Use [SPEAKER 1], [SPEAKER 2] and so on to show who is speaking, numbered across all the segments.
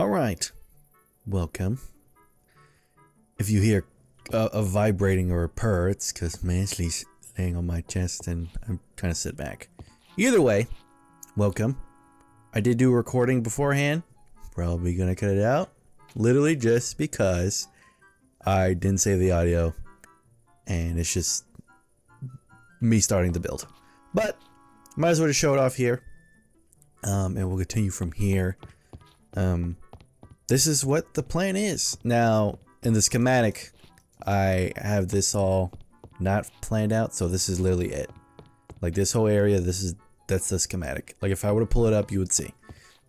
[SPEAKER 1] Alright, welcome. If you hear a vibrating or a purr, it's because Mansley's laying on my chest and I'm trying to sit back. Either way, welcome. I did do a recording beforehand. Probably gonna cut it out. Literally just because I didn't save the audio and it's just me starting the build. But might as well just show it off here. And we'll continue from here. This is what the plan is. Now, in the schematic, I have this all not planned out, so this is literally it. Like this whole area, that's the schematic. Like if I were to pull it up, you would see.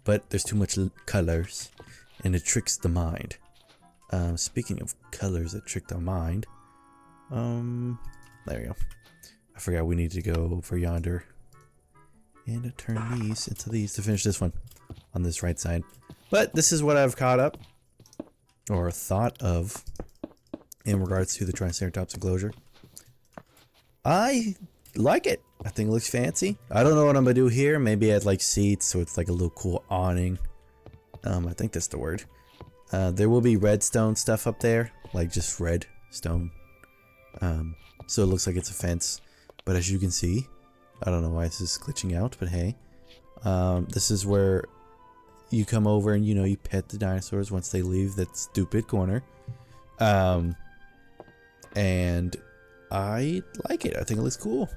[SPEAKER 1] But there's too much colors, and it tricks the mind. Speaking of colors that trick the mind, there we go. I forgot we need to go over yonder and turn these into these to finish this one on this right side. But this is what I've caught up or thought of in regards to the Triceratops enclosure. I like it. I think it looks fancy. I don't know what I'm gonna do here. Maybe add like seats so it's like a little cool awning. I think that's the word. There will be redstone stuff up there, like just red stone. So it looks like it's a fence. But as you can see, I don't know why this is glitching out, but hey, this is where you come over and you pet the dinosaurs once they leave that stupid corner. And I like it. I think it looks cool.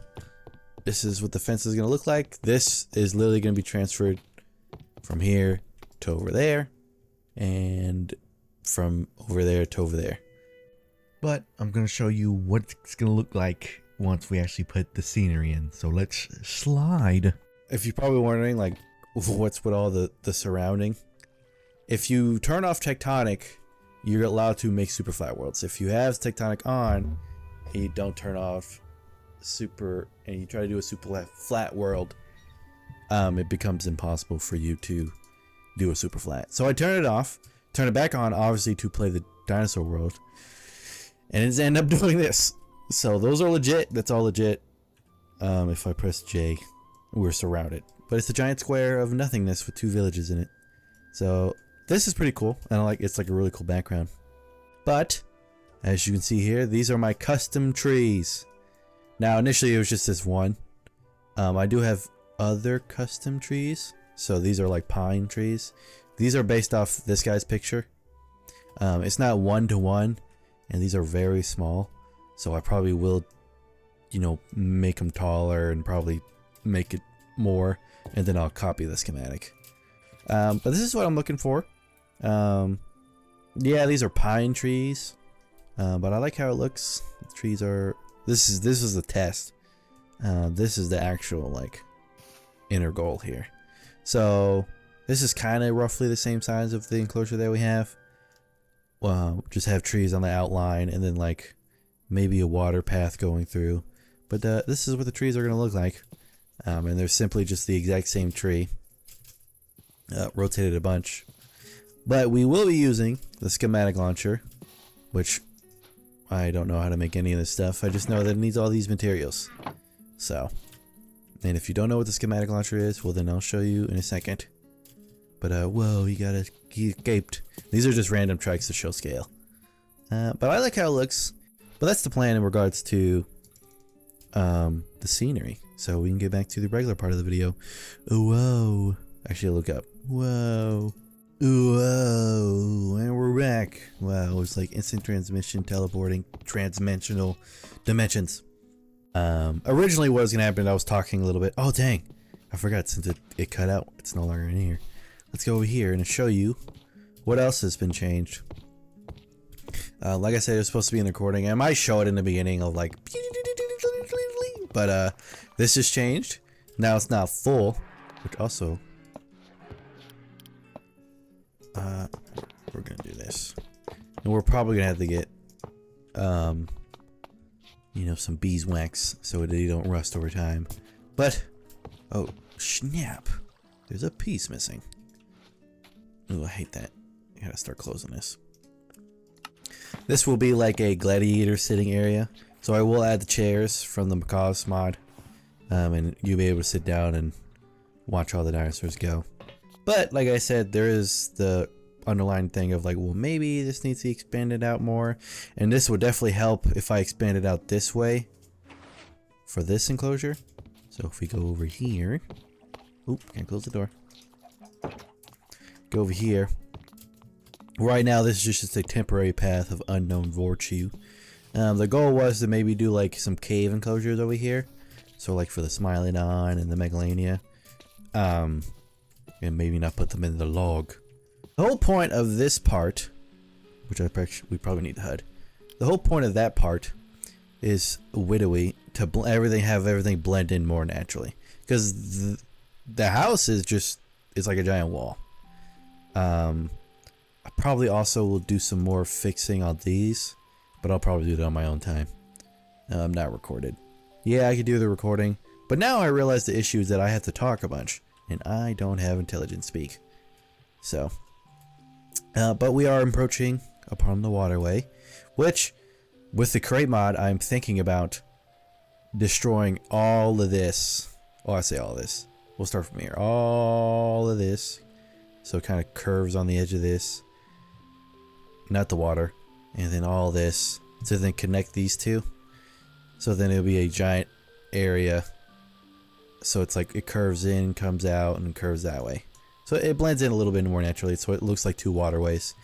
[SPEAKER 1] This is what the fence is going to look like. This is literally going to be transferred from here to over there and from over there to over there. But I'm going to show you what it's going to look like once we actually put the scenery in. So let's slide. If you're probably wondering like what's with all the surrounding, if you turn off tectonic, you're allowed to make super flat worlds. If you have tectonic on and you don't turn off super and you try to do a super flat world, it becomes impossible for you to do a super flat. So I turn it off, turn it back on, obviously to play the dinosaur world, and it's end up doing this. So those are legit. That's all legit. If I press J, we're surrounded. But it's a giant square of nothingness with two villages in it. So this is pretty cool. And I like it's like a really cool background. But as you can see here, these are my custom trees. Now initially it was just this one. I do have other custom trees. So these are like pine trees. These are based off this guy's picture. It's not 1-to-1, and these are very small. So I probably will, make them taller and probably make it more, and then I'll copy the schematic. But this is what I'm looking for. Yeah, these are pine trees, but I like how it looks. The trees are. This is the test. This is the actual like inner goal here. So this is kind of roughly the same size of the enclosure that we have. Just have trees on the outline, and then like maybe a water path going through. But this is what the trees are going to look like. And they're simply just the exact same tree. Rotated a bunch. But we will be using the schematic launcher, which I don't know how to make any of this stuff. I just know that it needs all these materials. So, and if you don't know what the schematic launcher is, well then I'll show you in a second. But whoa, he escaped. These are just random tracks to show scale. But I like how it looks. But that's the plan in regards to the scenery. So we can get back to the regular part of the video. Whoa. Actually, look up. Whoa. Whoa. And we're back. Wow, it's like instant transmission, teleporting, transdimensional dimensions. Originally what was going to happen, I was talking a little bit. Oh, dang. I forgot since it cut out. It's no longer in here. Let's go over here and show you what else has been changed. Like I said, it was supposed to be in the recording. I might show it in the beginning of like, but this has changed. Now it's not full, which also we're gonna do this, and we're probably gonna have to get some beeswax so they don't rust over time. But oh snap, there's a piece missing. Oh, I hate that. I gotta start closing this. This will be like a gladiator sitting area. So I will add the chairs from the Macaws mod. And you'll be able to sit down and watch all the dinosaurs go. But like I said, there is the underlying thing of like, well, maybe this needs to be expanded out more, and this would definitely help if I expand it out this way for this enclosure. So if we go over here, oop, can't close the door. Go over here. Right now, this is just a temporary path of unknown virtue. The goal was to maybe do like some cave enclosures over here, so like for the Smilodon and the Megalania, and maybe not put them in the log. The whole point of this part, which we probably need to HUD, the whole point of that part is widowy to have everything blend in more naturally, because the house is just, it's like a giant wall. I probably also will do some more fixing on these, but I'll probably do it on my own time. I'm not recorded. Yeah, I could do the recording, but now I realize the issue is that I have to talk a bunch, and I don't have intelligent speak. So, but we are approaching upon the waterway, which, with the crate mod, I'm thinking about destroying all of this. Oh, I say all of this. We'll start from here. All of this. So it kind of curves on the edge of this. Not the water. And then all this. So then connect these two. So then it'll be a giant area. So it's like it curves in, comes out, and curves that way. So it blends in a little bit more naturally. So it looks like two waterways.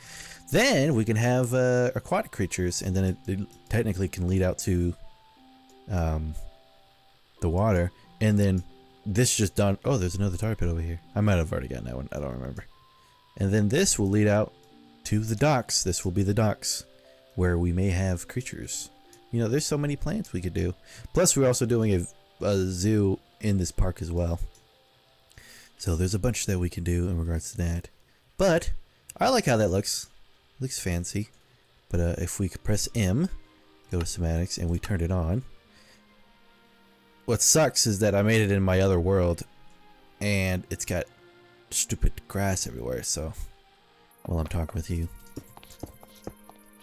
[SPEAKER 1] Then we can have aquatic creatures. And then it technically can lead out to the water. And then this just done. Oh, there's another tar pit over here. I might have already gotten that one. I don't remember. And then this will lead out to the docks. This will be the docks where we may have creatures. You know, there's so many plants we could do. Plus, we're also doing a zoo in this park as well. So there's a bunch that we can do in regards to that. But I like how that looks. Looks fancy. But if we could press M, go to schematics, and we turn it on. What sucks is that I made it in my other world, and it's got stupid grass everywhere, so while I'm talking with you,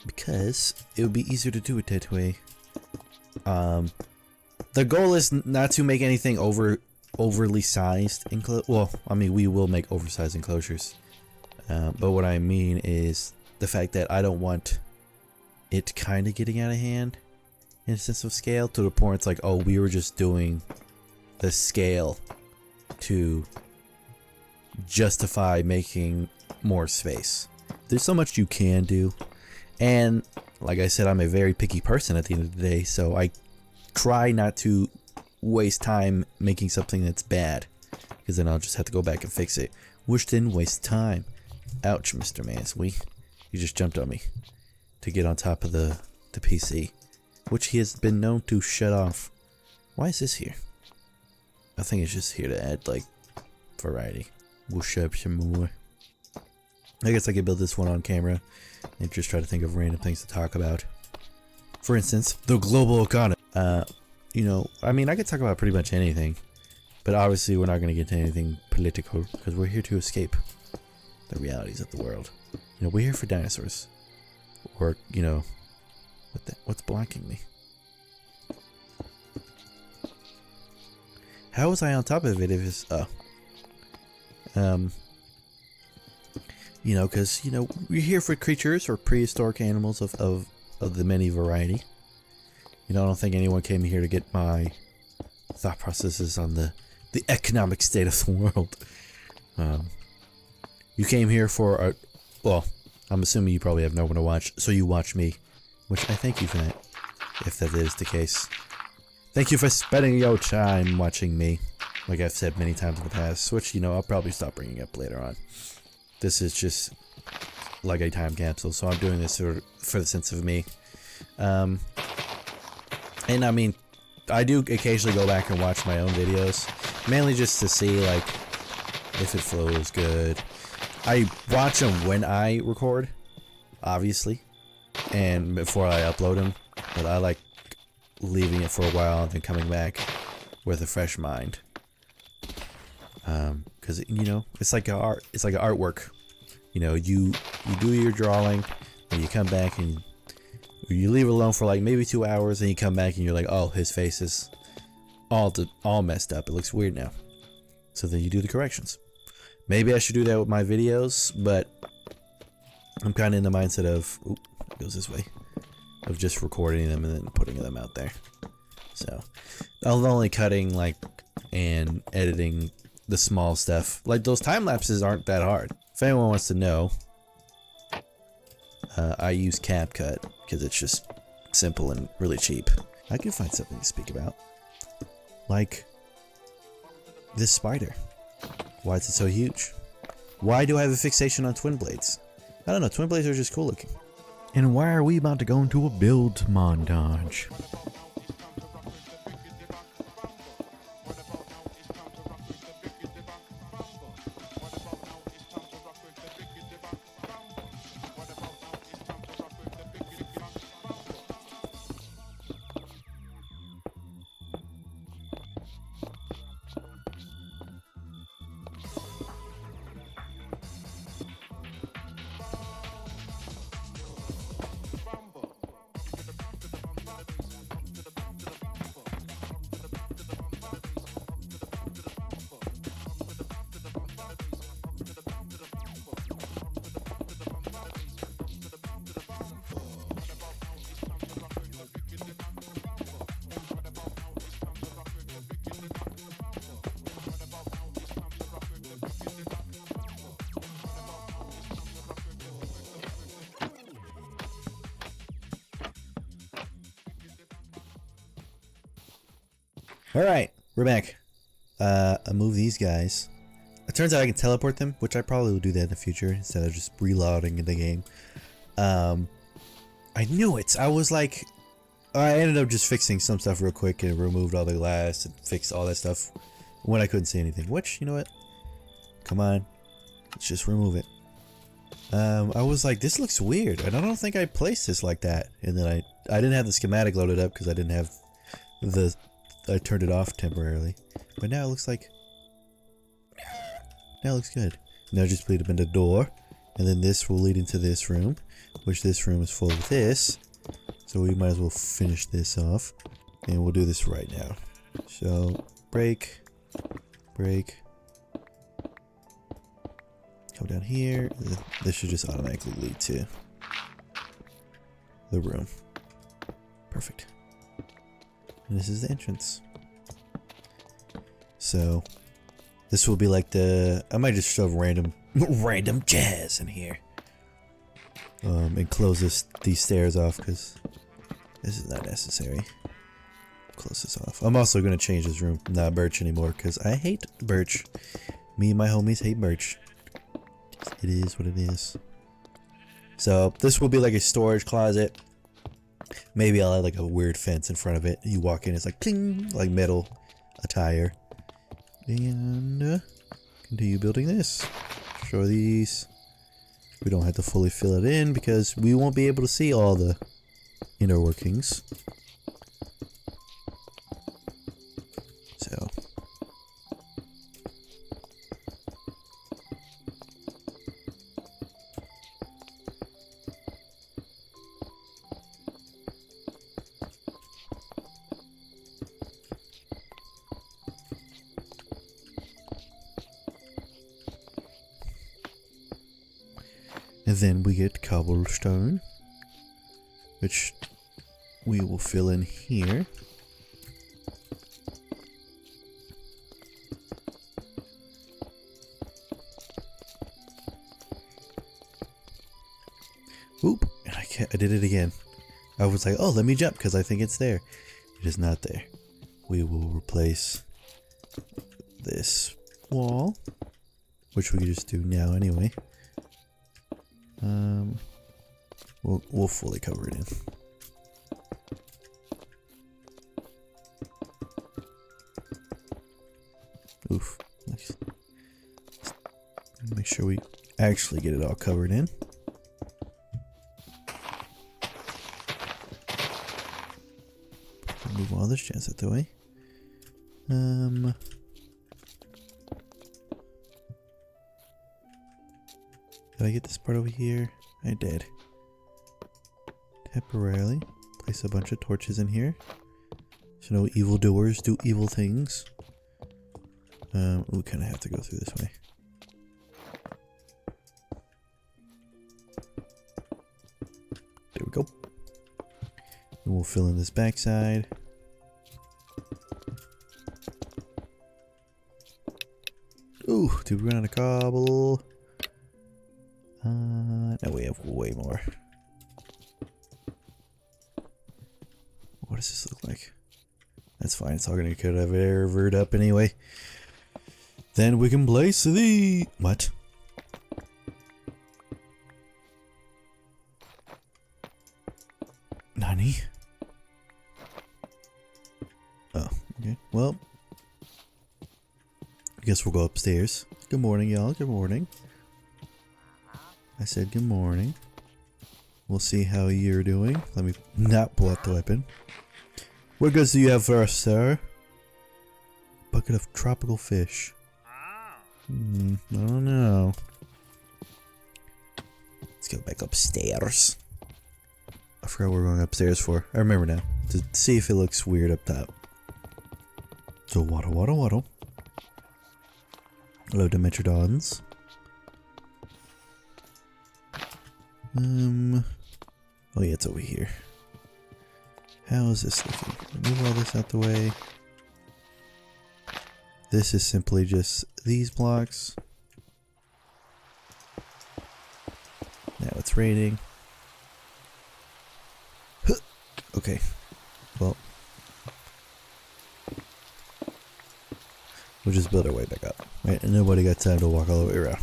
[SPEAKER 1] because it would be easier to do it that way. The goal is not to make anything overly sized well, I mean, we will make oversized enclosures, but what I mean is the fact that I don't want it kind of getting out of hand in a sense of scale, to the point it's like, oh, we were just doing the scale to justify making more space. There's so much you can do, and like I said, I'm a very picky person at the end of the day, so I try not to waste time making something that's bad, because then I'll just have to go back and fix it, which then wastes time. Ouch, Mr. Manswee. You just jumped on me to get on top of the PC, which he has been known to shut off. Why is this here? I think it's just here to add, like, variety. We'll show up some more. I guess I could build this one on camera and just try to think of random things to talk about. For instance, the global economy. You know, I mean, I could talk about pretty much anything, but obviously we're not going to get to anything political, because we're here to escape the realities of the world. You know, we're here for dinosaurs. Or, you know, what's blocking me? How was I on top of it if it's, you know, because, you know, we're here for creatures or prehistoric animals of the many variety. You know, I don't think anyone came here to get my thought processes on the economic state of the world. You came here for well, I'm assuming you probably have no one to watch, so you watch me, which I thank you for that, if that is the case. Thank you for spending your time watching me, like I've said many times in the past, which, you know, I'll probably stop bringing up later on. This is just like a time capsule, so I'm doing this for the sense of me. And I mean, I do occasionally go back and watch my own videos, mainly just to see, like, if it flows good. I watch them when I record, obviously, and before I upload them, but I like leaving it for a while and then coming back with a fresh mind. Because, you know, it's like an artwork. You know, you do your drawing, and you come back and you leave it alone for like maybe 2 hours, and you come back and you're like, oh, his face is all messed up. It looks weird now. So then you do the corrections. Maybe I should do that with my videos, but I'm kind of in the mindset of, oop, it goes this way, of just recording them and then putting them out there. So I'm only cutting like and editing the small stuff. Like those time lapses aren't that hard. If anyone wants to know, I use CapCut because it's just simple and really cheap. I can find something to speak about, like this spider. Why is it so huge? Why do I have a fixation on twin blades? I don't know, twin blades are just cool looking. And why are we about to go into a build montage? Alright, we're back. I moved these guys. It turns out I can teleport them, which I probably will do that in the future instead of just reloading the game. I knew it. I was like, I ended up just fixing some stuff real quick and removed all the glass and fixed all that stuff when I couldn't see anything. Which, you know what? Come on. Let's just remove it. I was like, this looks weird. And I don't think I placed this like that. And then I didn't have the schematic loaded up because I didn't have the... I turned it off temporarily. But now it looks like... Now it looks good. Now just put them in the door. And then this will lead into this room. Which this room is full of this. So we might as well finish this off. And we'll do this right now. So, break. Break. Come down here. This should just automatically lead to the room. Perfect. And this is the entrance. So, this will be like the... I might just shove random jazz in here. And close these stairs off because this is not necessary. Close this off. I'm also going to change this room. Not birch anymore because I hate birch. Me and my homies hate birch. It is what it is. So, this will be like a storage closet. Maybe I'll add like a weird fence in front of it. You walk in, it's like cling, like metal attire. And continue building this. Show these. We don't have to fully fill it in because we won't be able to see all the inner workings. So. And then we get cobblestone, which we will fill in here. Oop, and I did it again. I was like, oh, let me jump because I think it's there. It is not there. We will replace this wall, which we can just do now anyway. We'll fully cover it in. Oof. Nice. Make sure we actually get it all covered in. Move all this jazz out the way. Did I get this part over here? I did. Temporarily place a bunch of torches in here so no evildoers do evil things. We kind of have to go through this way. There we go. And we'll fill in this backside. Ooh, did we run out of cobble? No, we have way more. What does this look like? That's fine, it's all gonna get covered up anyway. Then we can place the... What? Nani? Oh, okay. Well, I guess we'll go upstairs. Good morning, y'all. Good morning. I said good morning. We'll see how you're doing. Let me not pull out the weapon. What goods do you have for us, sir? Bucket of tropical fish. I don't know. Let's go back upstairs. I forgot what we're going upstairs for. I remember now. To see if it looks weird up top. So waddle, waddle, waddle. Hello, Dimetrodons. Oh yeah, it's over here. How is this looking? Move all this out the way. This is simply just these blocks. Now it's raining. Okay. Well. We'll just build our way back up. Right? And nobody got time to walk all the way around.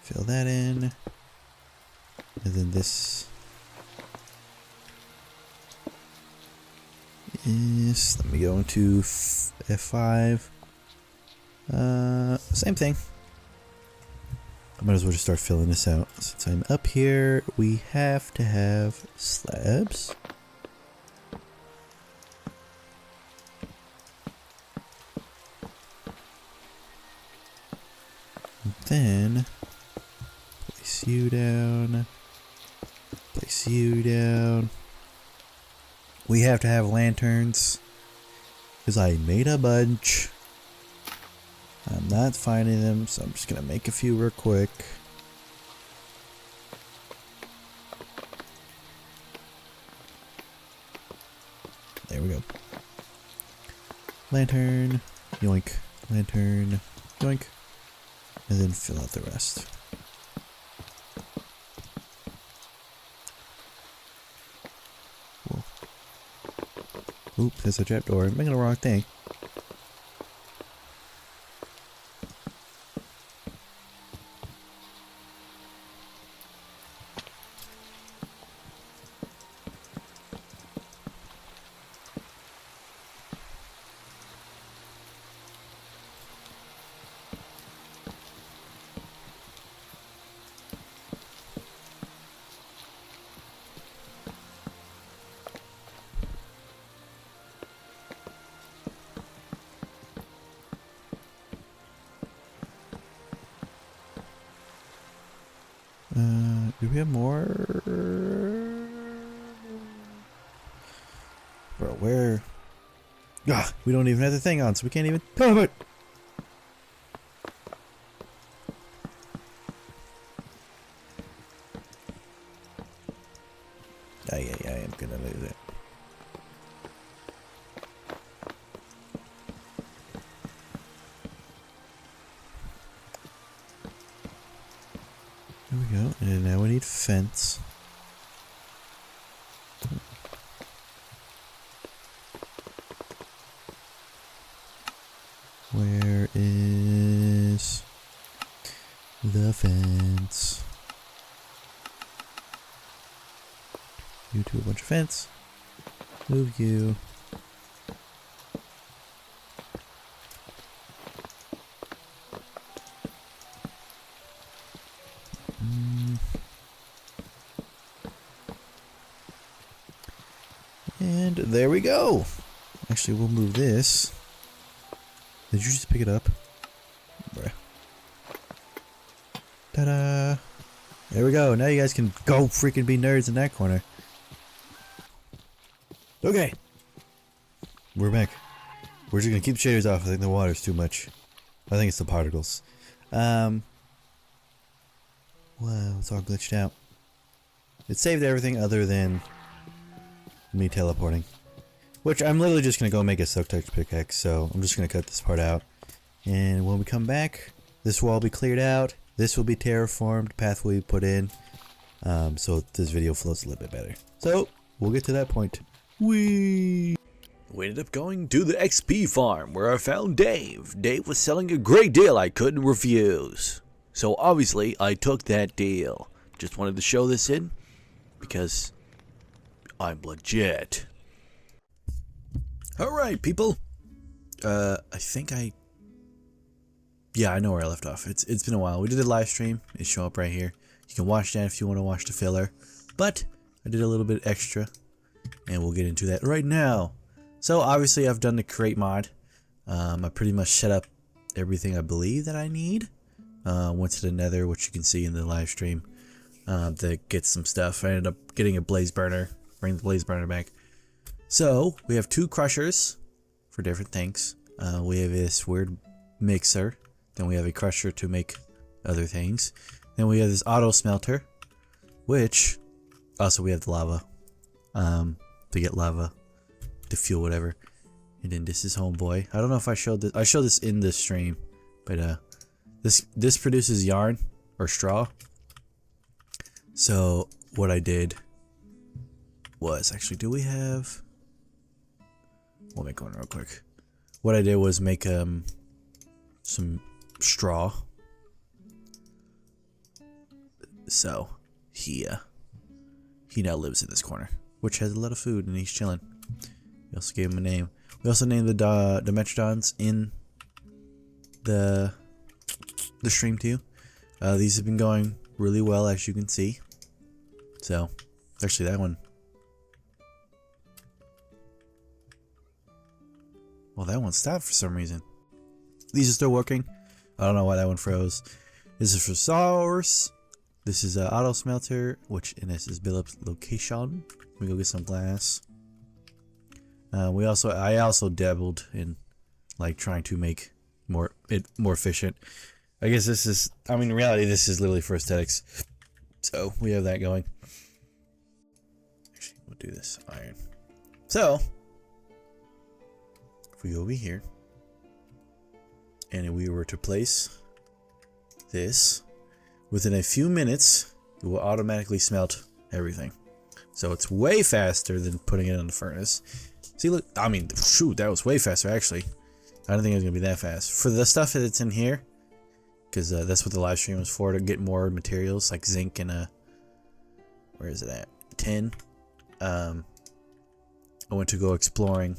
[SPEAKER 1] Fill that in. And then this is, let me go into F5. Same thing. I might as well just start filling this out. Since I'm up here, we have to have slabs. And then place you down. Place you down. We have to have lanterns. Because I made a bunch. I'm not finding them, so I'm just gonna make a few real quick. There we go. Lantern, yoink, lantern, yoink, and then fill out the rest. Whoa. Oop, there's a trapdoor. I'm making the wrong thing. Do we have more? Bro, where? Ah, we don't even have the thing on, so we can't even tell it. I am gonna lose it. There we go, and now we need fence. Where is the fence? You to a bunch of fence. Move you. And there we go. Actually, we'll move this. Did you just pick it up? Bruh. Ta-da! There we go. Now you guys can go freaking be nerds in that corner. Okay. We're back. We're just gonna keep the shaders off. I think the water's too much. I think it's the particles. Wow, it's all glitched out. It saved everything other than me teleporting. Which I'm literally just going to go make a silk touch pickaxe, so I'm just going to cut this part out. And when we come back, this will all be cleared out. This will be terraformed, path will be put in. So this video flows a little bit better. So, we'll get to that point. We ended up going to the XP farm where I found Dave. Dave was selling a great deal I couldn't refuse. So obviously, I took that deal. Just wanted to show this in because I'm legit. Alright, people. I know where I left off. It's been a while. We did a live stream. It show up right here. You can watch that if you want to watch the filler. But I did a little bit extra, and we'll get into that right now. So obviously I've done the create mod. I pretty much set up everything I believe that I need. Went to the nether, which you can see in the live stream, to get some stuff. I ended up getting a blaze burner. Bring the blaze burner back. So we have 2 crushers for different things. We have this weird mixer. Then we have a crusher to make other things. Then we have this auto smelter, which also we have the lava, to get lava to fuel whatever. And then this is homeboy. I don't know if I showed this. I showed this in this stream, but this produces yarn or straw. So what I did was actually, do we have? We'll make one real quick. What I did was make some straw. So he now lives in this corner, which has a lot of food, and he's chilling. We also gave him a name. We also named the Dimetrodons in the stream too. These have been going really well, as you can see. So actually, that one. Well, that one stopped for some reason. These are still working. I don't know why that one froze. This is for source. This is auto smelter, which in this is Billup's location. We go get some glass. I also dabbled in like trying to make it more efficient. I guess this is, I mean, in reality, this is literally for aesthetics. So we have that going. Actually, we'll do this iron. So if we go over here and we were to place this, within a few minutes, it will automatically smelt everything. So it's way faster than putting it in the furnace. See, look, I mean, shoot, that was way faster, actually. I don't think it was going to be that fast. For the stuff that's in here, because that's what the live stream was for, to get more materials, like zinc and, where is it at? Tin. I went to go exploring,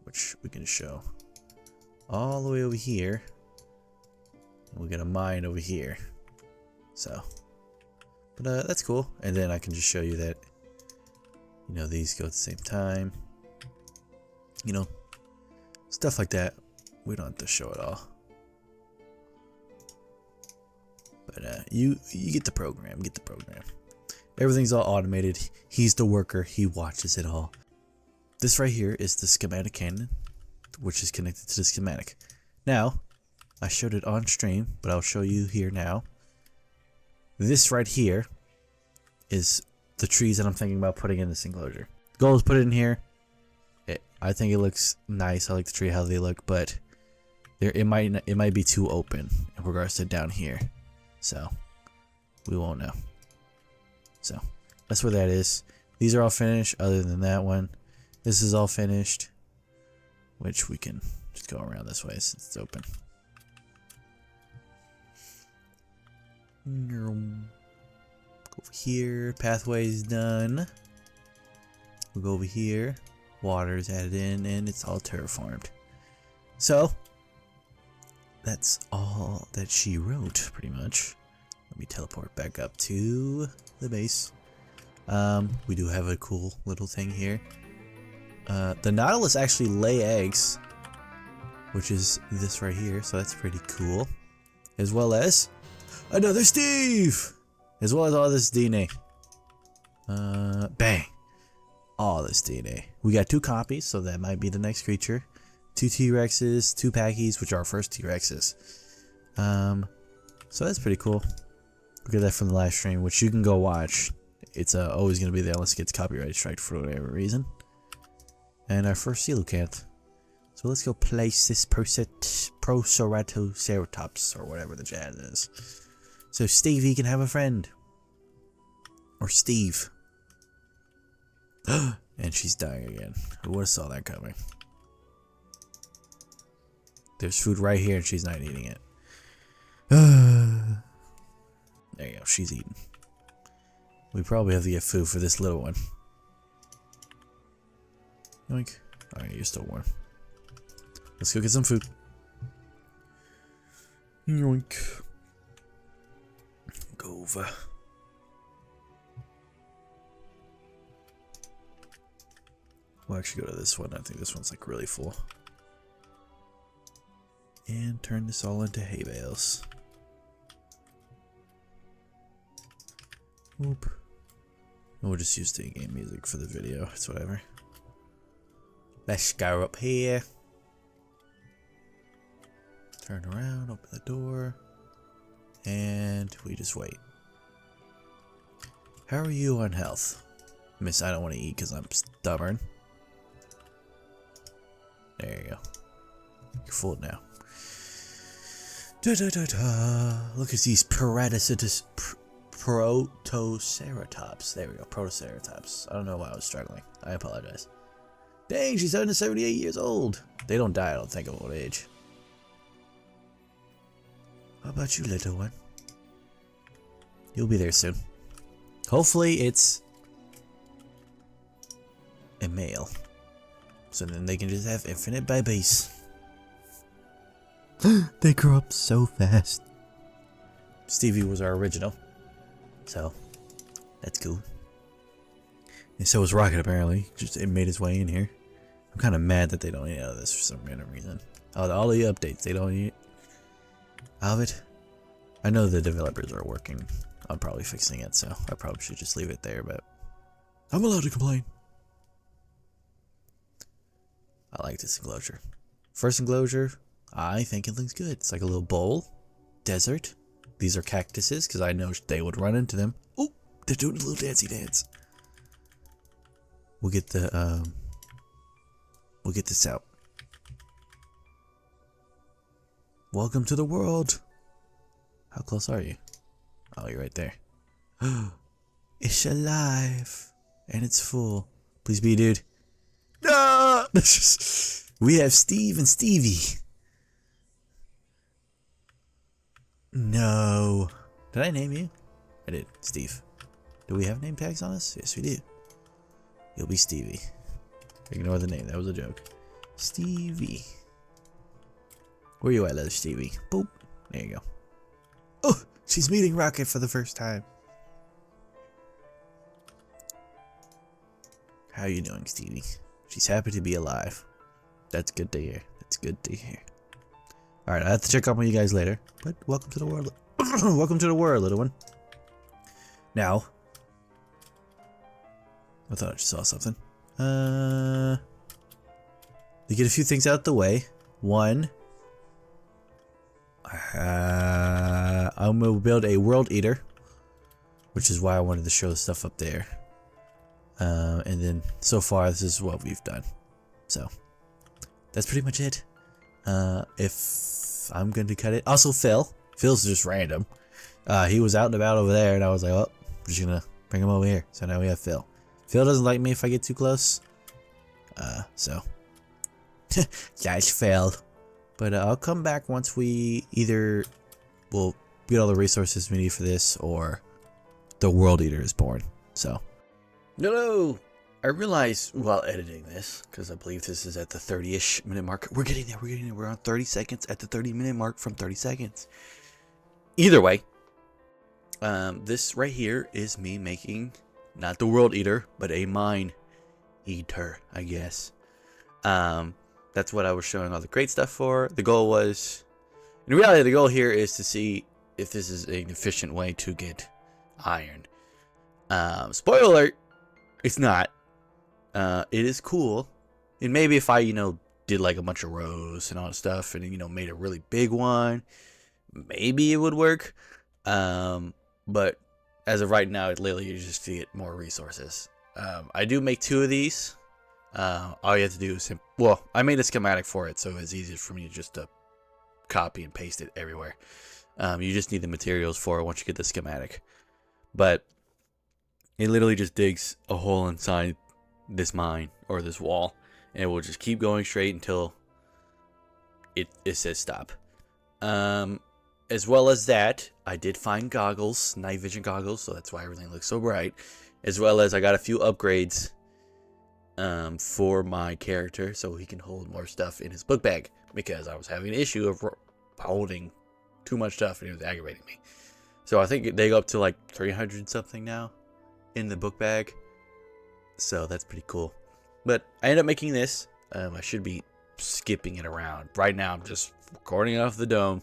[SPEAKER 1] which we can show. All the way over here. We got a mine over here. So, but that's cool. And then I can just show you that, you know, these go at the same time. You know, stuff like that. We don't have to show it all. But you get the program. Get the program. Everything's all automated. He's the worker. He watches it all. This right here is the schematic cannon, which is connected to the schematic. Now, I showed it on stream, but I'll show you here now. This right here is the trees that I'm thinking about putting in this enclosure. The goal is put it in here. I think it looks nice. I like the tree, how they look, but it might be too open in regards to down here. So we won't know. So that's where that is. These are all finished other than that one. This is all finished, which we can just go around this way since it's open. Go over here. Pathway's done. We'll go over here. Water's added in, and it's all terraformed. So that's all that she wrote, pretty much. Let me teleport back up to the base. We do have a cool little thing here. The Nautilus actually lay eggs, which is this right here, so that's pretty cool. As well as another Steve! As well as all this DNA. Bang! All this DNA. We got 2 copies, so that might be the next creature. 2 T-Rexes, 2 Packies, which are our first T-Rexes. So that's pretty cool. We'll get that from the live stream, which you can go watch. It's always going to be there unless it gets copyright striked for whatever reason. And our first coelacanth. So let's go place this Triceratops or whatever the jazz is. So Stevie can have a friend. Or Steve. And she's dying again. Who would have saw that coming? There's food right here and she's not eating it. There you go, she's eating. We probably have to get food for this little one. Yoink. Alright, you're still warm. Let's go get some food. Yoink. Go over. We'll actually go to this one. I think this one's like really full. And turn this all into hay bales. Oop. We'll just use the in-game music for the video. It's whatever. Let's go up here. Turn around, open the door. And we just wait. How are you on health? Miss, I don't want to eat because I'm stubborn. There you go. You're full now. Da, da, da, da. Look at these Protoceratops. There we go, Protoceratops. I don't know why I was struggling. I apologize. Dang, she's 178 years old. They don't die, I don't think, of old age. How about you, little one? You'll be there soon. Hopefully it's a male. So then they can just have infinite babies. They grow up so fast. Stevie was our original. So, that's cool. And so was Rocket, apparently. Just it made his way in here. I'm kind of mad that they don't eat out of this for some random reason. All the updates, they don't eat out of it. I know the developers are working on probably fixing it, so I probably should just leave it there, but I'm allowed to complain. I like this enclosure. First enclosure, I think it looks good. It's like a little bowl, desert. These are cactuses because I know they would run into them. Oh, they're doing a little dancey dance. We'll get the we'll get this out. Welcome to the world. How close are you? Oh, you're right there. It's alive and it's full. Please be, dude. No! We have Steve and Stevie. No. Did I name you? I did. Steve. Do we have name tags on us? Yes, we do. You'll be Stevie. Ignore the name. That was a joke. Stevie. Where you at, little Stevie? Boop. There you go. Oh, she's meeting Rocket for the first time. How are you doing, Stevie? She's happy to be alive. That's good to hear. That's good to hear. Alright, I have to check up on you guys later. But welcome to the world. Welcome to the world, little one. Now. I thought I just saw something. To get a few things out the way. One. I'm going to build a world eater. Which is why I wanted to show the stuff up there. And then so far this is what we've done. So that's pretty much it. If I'm going to cut it. Also Phil's just random. He was out and about over there and I was like, oh, I'm just going to bring him over here. So now we have Phil. Phil doesn't like me if I get too close. So guys failed. But I'll come back once we either will get all the resources we need for this or the world eater is born. So no, I realized while editing this, because I believe this is at the 30-ish minute mark. We're getting there. We're on 30 seconds at the 30-minute mark from 30 seconds. Either way, this right here is me making not the world eater, but a mine eater, I guess. That's what I was showing all the great stuff for. The goal was, in reality, the goal here is to see if this is an efficient way to get iron. Spoiler alert, it's not. It is cool. And maybe if I, did like a bunch of rows and all that stuff, and made a really big one, maybe it would work. But as of right now, it literally is just to get more resources. I do make 2 of these. All you have to do is I made a schematic for it, so it's easier for me just to copy and paste it everywhere. You just need the materials for it once you get the schematic. But it literally just digs a hole inside this mine or this wall, and it will just keep going straight until it says stop. As well as that, I did find goggles, night vision goggles, so that's why everything looks so bright. As well as I got a few upgrades for my character, so he can hold more stuff in his book bag, because I was having an issue of holding too much stuff and it was aggravating me. So I think they go up to like 300 something now in the book bag, so that's pretty cool. But I ended up making this. I should be skipping it around. Right now I'm just recording off the dome,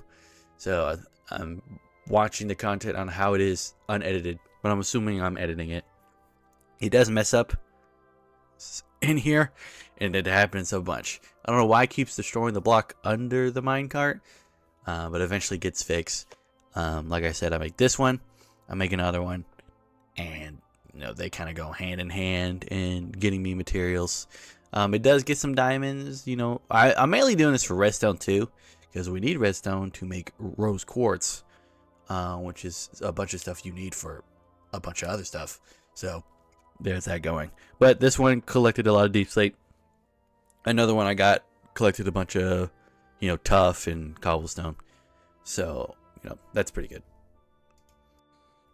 [SPEAKER 1] so I'm watching the content on how it is unedited, but I'm assuming I'm editing it. It does mess up in here, and it happens a bunch. I don't know why it keeps destroying the block under the minecart, but eventually gets fixed. Like I said, I make this one, I make another one, and they kind of go hand in hand in getting me materials. It does get some diamonds. I'm mainly doing this for redstone too, because we need redstone to make rose quartz, which is a bunch of stuff you need for a bunch of other stuff. So there's that going. But this one collected a lot of deep slate. Another one I got collected a bunch of tuff and cobblestone. So that's pretty good.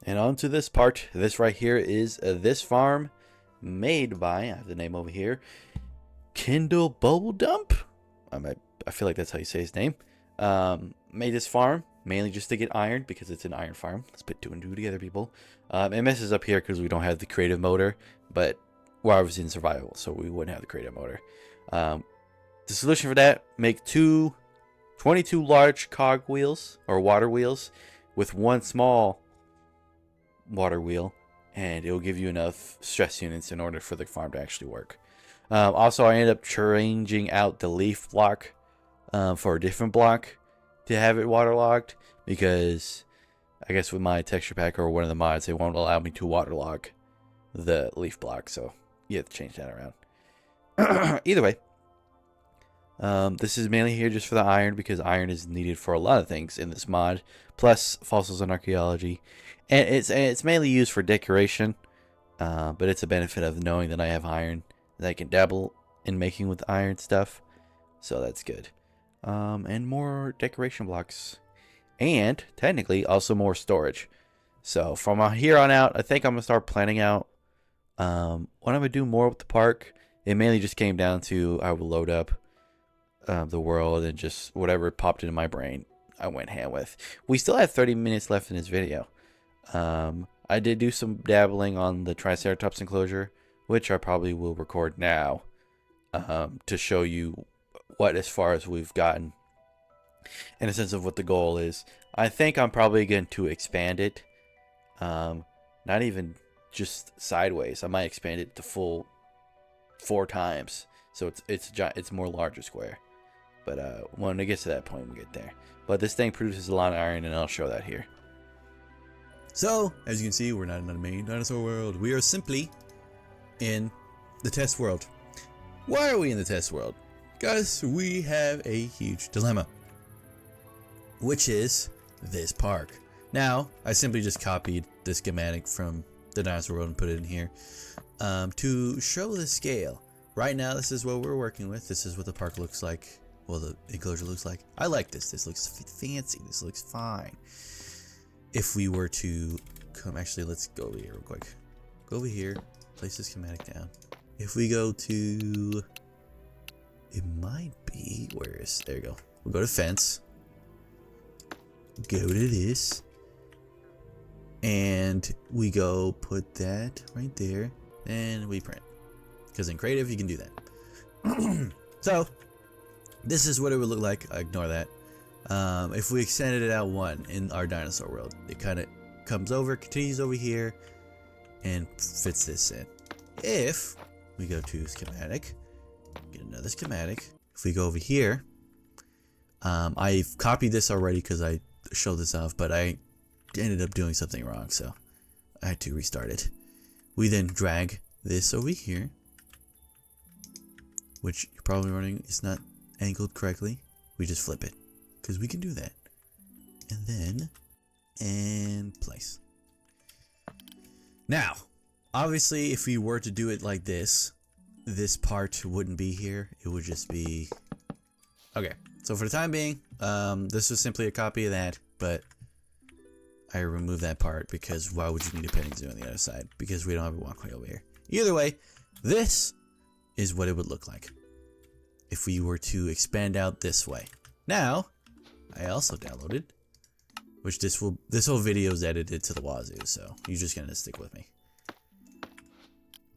[SPEAKER 1] And on to this part. This right here is this farm made by, I have the name over here, Kindle Bubble Dump. I feel like that's how you say his name. Made this farm mainly just to get iron, because it's an iron farm. Let's put 2 and 2 together, people. It messes up here because we don't have the creative motor, but I was in survival, so we wouldn't have the creative motor. The solution for that: make 22 large cog wheels or water wheels with 1 small water wheel, and it will give you enough stress units in order for the farm to actually work. Also, I ended up changing out the leaf block for a different block to have it waterlogged, because I guess with my texture pack or one of the mods, they won't allow me to waterlog the leaf block, so you have to change that around. Either way, this is mainly here just for the iron, because iron is needed for a lot of things in this mod, plus fossils and archaeology, and it's mainly used for decoration, but it's a benefit of knowing that I have iron that I can dabble in making with iron stuff, so that's good. And more decoration blocks, and technically also more storage. So from here on out, I think I'm gonna start planning out what I'm gonna do more with the park. It mainly just came down to I will load up the world, and just whatever popped into my brain I went ham with. We still have 30 minutes left in this video. I did do some dabbling on the Triceratops enclosure, which I probably will record now, to show you what as far as we've gotten in a sense of what the goal is. I think I'm probably going to expand it, not even just sideways. I might expand it to full 4 times, so it's more larger square. But when it gets to that point, we'll get there. But this thing produces a lot of iron, and I'll show that here. So, as you can see, we're not in the main dinosaur world. We are simply in the test world. Why are we in the test world? Because we have a huge dilemma, which is this park. Now, I simply just copied the schematic from the dinosaur world and put it in here to show the scale. Right now, this is what we're working with. This is what the park looks like. Well, the enclosure looks like. I like this. This looks fancy. This looks fine. If we were to come, actually, let's go over here real quick. Go over here, place the schematic down. If we go to, it might be, there you go. We'll go to fence. Go to this. And we go put that right there. And we print. Because in creative, you can do that. So, this is what it would look like. Ignore that. If we extended it out 1 in our dinosaur world, it kind of comes over, continues over here, and fits this in. If we go to schematic, get another schematic, if we go over here, I've copied this already because I showed this off, but I ended up doing something wrong, so I had to restart it. We then drag this over here, which you're probably wondering is not angled correctly. We just flip it because we can do that. And then, and place. Now, obviously, if we were to do it like this part wouldn't be here. It would just be, okay. So for the time being, this was simply a copy of that, but I removed that part because why would you need a petting zoo on the other side? Because we don't have a walkway over here. Either way, this is what it would look like if we were to expand out this way. Now, I also downloaded, which this whole video is edited to the wazoo, so you're just gonna stick with me.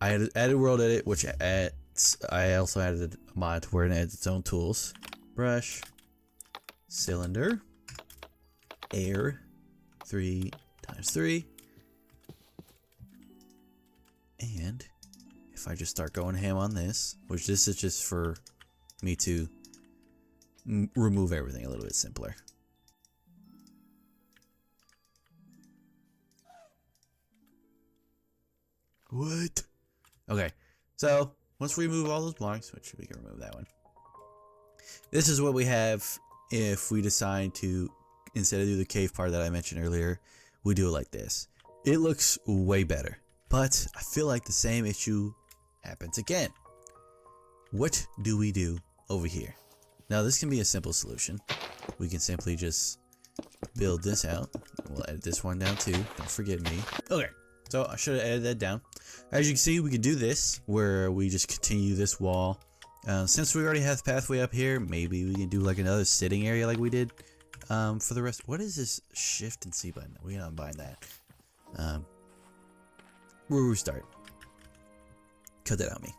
[SPEAKER 1] I added world edit, which I also added a mod where it adds its own tools. Brush, cylinder, air, 3x3, and if I just start going ham on this, which this is just for me to remove everything a little bit simpler. What? Okay, so once we remove all those blocks, which we can remove that one. This is what we have if we decide to, instead of do the cave part that I mentioned earlier, we do it like this. It looks way better, but I feel like the same issue happens again. What do we do over here? Now this can be a simple solution. We can simply just build this out. We'll edit this one down too, don't forget me. Okay, so I should have edited that down. As you can see, we can do this where we just continue this wall. Since we already have the pathway up here, maybe we can do like another sitting area like we did for the rest. What is this shift and C button? We can unbind that. We'll restart. Cut that out, me.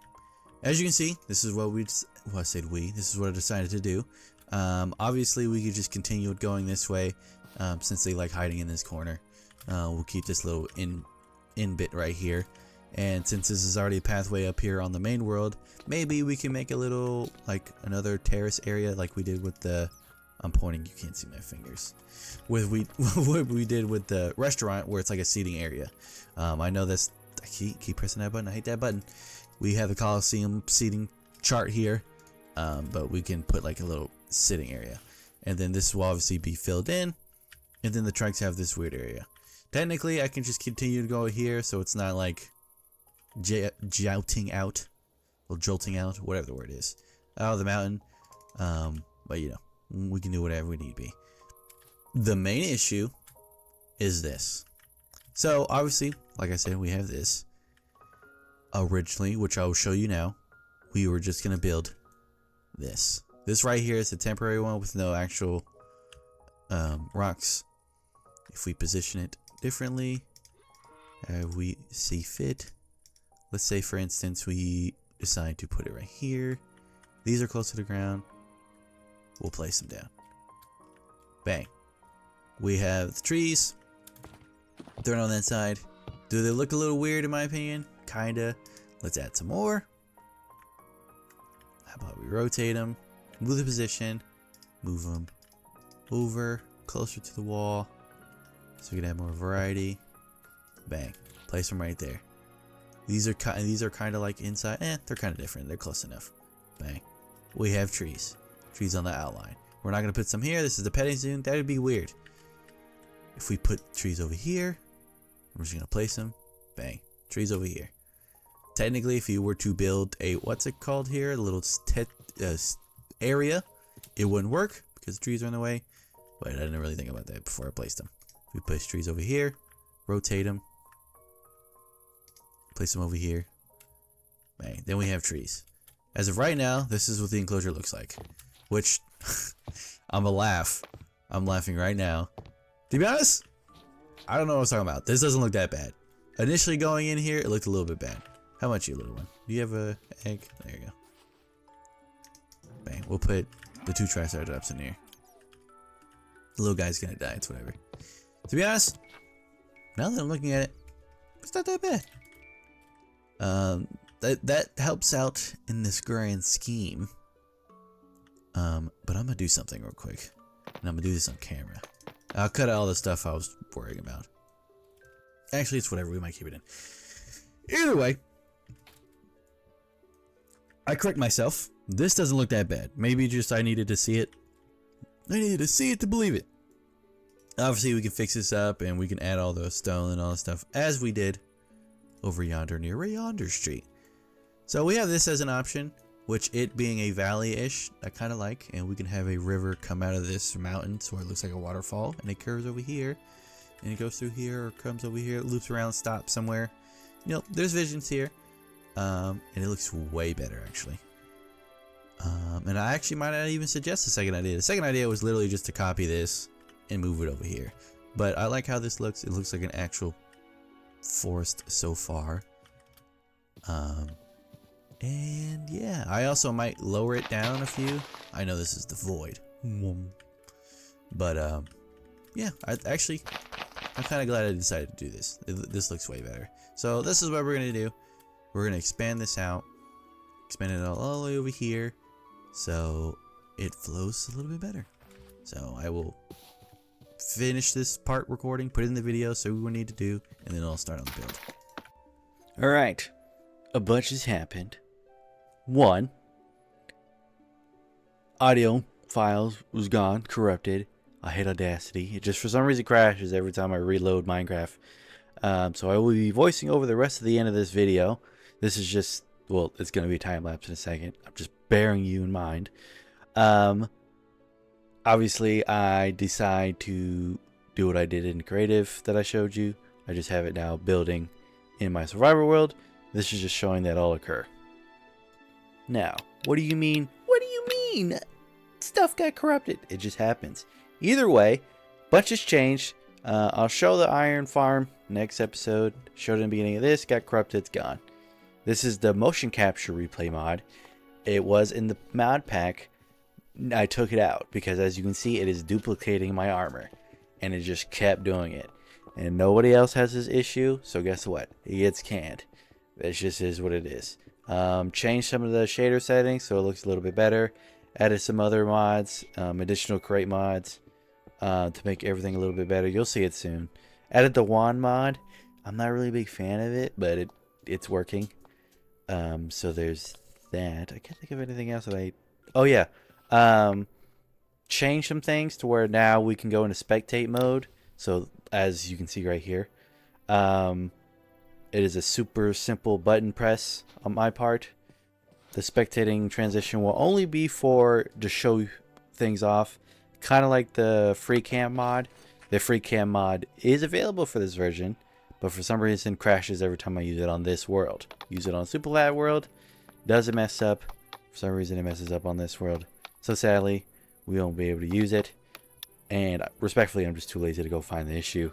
[SPEAKER 1] As you can see, this is what this is what I decided to do. Obviously, we could just continue going this way since they like hiding in this corner. We'll keep this little in bit right here. And since this is already a pathway up here on the main world, maybe we can make a little, like, another terrace area like we did with the, I'm pointing, you can't see my fingers, with what we did with the restaurant where it's like a seating area. I know that's, I keep pressing that button, I hate that button. We have the Coliseum seating chart here, but we can put like a little sitting area. And then this will obviously be filled in, and then the tracks have this weird area. Technically, I can just continue to go here, so it's not like jolting out, whatever the word is, out of the mountain. But you know, we can do whatever we need be. The main issue is this. So obviously, like I said, we have this. Originally, which I will show you now, we were just gonna build this. This right here is a temporary one with no actual rocks. If we position it differently, we see fit. Let's say, for instance, we decide to put it right here. These are close to the ground. We'll place them down. Bang. We have the trees. They're on that side. Do they look a little weird in my opinion? Kinda. Let's add some more. How about we rotate them, move the position, move them over closer to the wall so we can have more variety. Bang. Place them right there. These are kind of like inside. They're kind of different. They're close enough. Bang. We have trees. Trees on the outline. We're not gonna put some here. This is the petting zoo. That would be weird. If we put trees over here, we're just gonna place them. Bang. Trees over here. Technically, if you were to build a, what's it called here, a little area, it wouldn't work because the trees are in the way. But I didn't really think about that before I placed them. If we place trees over here, rotate them, place them over here. Bang. Then we have trees. As of right now, this is what the enclosure looks like. Which, I'm laughing right now. To be honest, I don't know what I was talking about. This doesn't look that bad. Initially going in here, it looked a little bit bad. How much, you little one? Do you have a egg? There you go. Bang. We'll put the 2 Triceratops in here. The little guy's gonna die. It's whatever. To be honest, now that I'm looking at it, it's not that bad. That helps out in this grand scheme. But I'm gonna do something real quick, and I'm gonna do this on camera. I'll cut out all the stuff I was worrying about. Actually, it's whatever. We might keep it in. Either way, I correct myself. This doesn't look that bad. Maybe just I needed to see it. I needed to see it to believe it. Obviously, we can fix this up, and we can add all the stone and all the stuff, as we did over yonder near Yonder Street. So we have this as an option, which it being a valley-ish, I kind of like. And we can have a river come out of this mountain, so it looks like a waterfall, and it curves over here. And it goes through here, or comes over here, loops around, stops somewhere. You know, there's visions here. And it looks way better, actually. And I actually might not even suggest the second idea. The second idea was literally just to copy this and move it over here. But I like how this looks. It looks like an actual forest so far. And yeah, I also might lower it down a few. I know this is the void. But yeah, I'm kind of glad I decided to do this. This looks way better. So this is what we're going to do. We're going to expand this out. Expand it all the way over here. So it flows a little bit better. So I will finish this part recording, put it in the video, so we will need to do, and then I'll start on the build. Alright. A bunch has happened. One, audio files was gone, corrupted. I hate Audacity. It just for some reason crashes every time I reload Minecraft. So I will be voicing over the rest of the end of this video. This is just, well, it's going to be a time lapse in a second. I'm just bearing you in mind. Obviously, I decide to do what I did in creative that I showed you. I just have it now building in my survivor world. This is just showing that all occur. Now, what do you mean? What do you mean? Stuff got corrupted. It just happens. Either way, bunch has changed. I'll show the iron farm next episode. Showed in the beginning of this. Got corrupted. It's gone. This is the motion capture replay mod. It was in the mod pack. I took it out because, as you can see, it is duplicating my armor, and it just kept doing it. And nobody else has this issue, so guess what? It gets canned. It just is what it is. Changed some of the shader settings so it looks a little bit better. Added some other mods, additional crate mods, to make everything a little bit better. You'll see it soon. Added the wand mod. I'm not really a big fan of it, but it's working. So there's that. I can't think of anything else that I... Oh yeah. Change some things to where now we can go into spectate mode. So as you can see right here, it is a super simple button press on my part. The spectating transition will only be to show things off, kind of like the free cam mod. The free cam mod is available for this version, but for some reason crashes every time I use it on this world. Use it on Super Lab world, doesn't mess up. For some reason it messes up on this world. So sadly, we won't be able to use it. And respectfully, I'm just too lazy to go find the issue.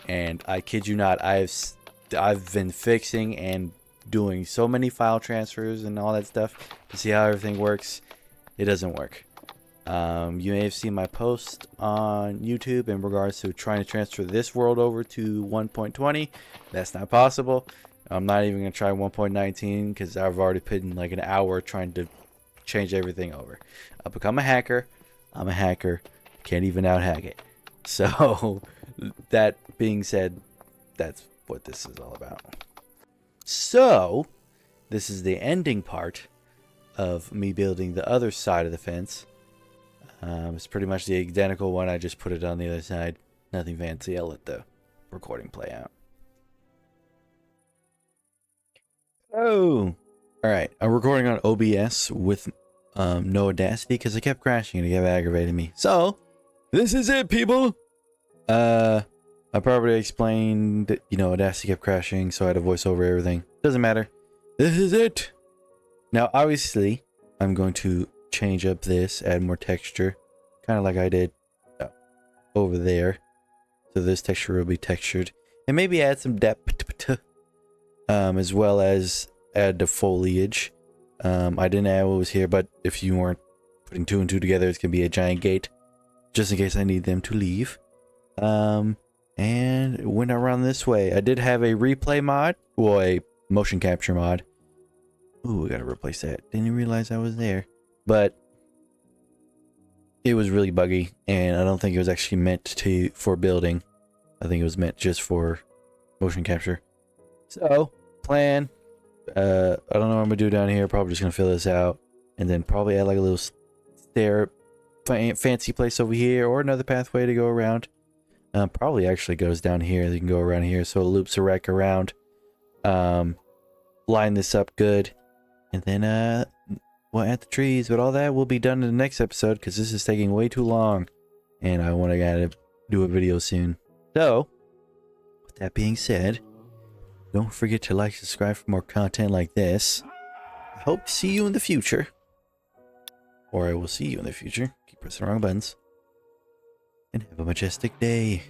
[SPEAKER 1] And I kid you not, I've been fixing and doing so many file transfers and all that stuff to see how everything works. It doesn't work. You may have seen my post on YouTube in regards to trying to transfer this world over to 1.20. That's not possible. I'm not even going to try 1.19 because I've already put in like an hour trying to change everything over. I've become a hacker. I'm a hacker. Can't even out hack it. So that being said, that's what this is all about. So this is the ending part of me building the other side of the fence. It's pretty much the identical one. I just put it on the other side. Nothing fancy. I'll let the recording play out. Oh, all right. I'm recording on OBS with no Audacity because it kept crashing and it kept aggravating me. So this is it, people. I probably explained, Audacity kept crashing, so I had to voice over everything. Doesn't matter. This is it. Now, obviously, I'm going to change up this, add more texture, kind of like I did over there. So this texture will be textured, and maybe add some depth, as well as add the foliage. I didn't add what was here, but if you weren't putting two and two together, it's gonna be a giant gate, just in case I need them to leave. And it went around this way. I did have a replay mod, or a motion capture mod. Ooh, we gotta replace that. Didn't realize I was there. But it was really buggy, and I don't think it was actually meant for building. I think it was meant just for motion capture. So, plan. I don't know what I'm gonna do down here. Probably just gonna fill this out, and then probably add like a little stair, fancy place over here, or another pathway to go around. Probably actually goes down here. You can go around here, so it loops a wreck around. Line this up good, and then we'll add the trees. But all that will be done in the next episode because this is taking way too long, and I want to do a video soon. So, with that being said, don't forget to like, subscribe for more content like this. I hope to see you in the future, or I will see you in the future. Keep pressing the wrong buttons, and have a majestic day.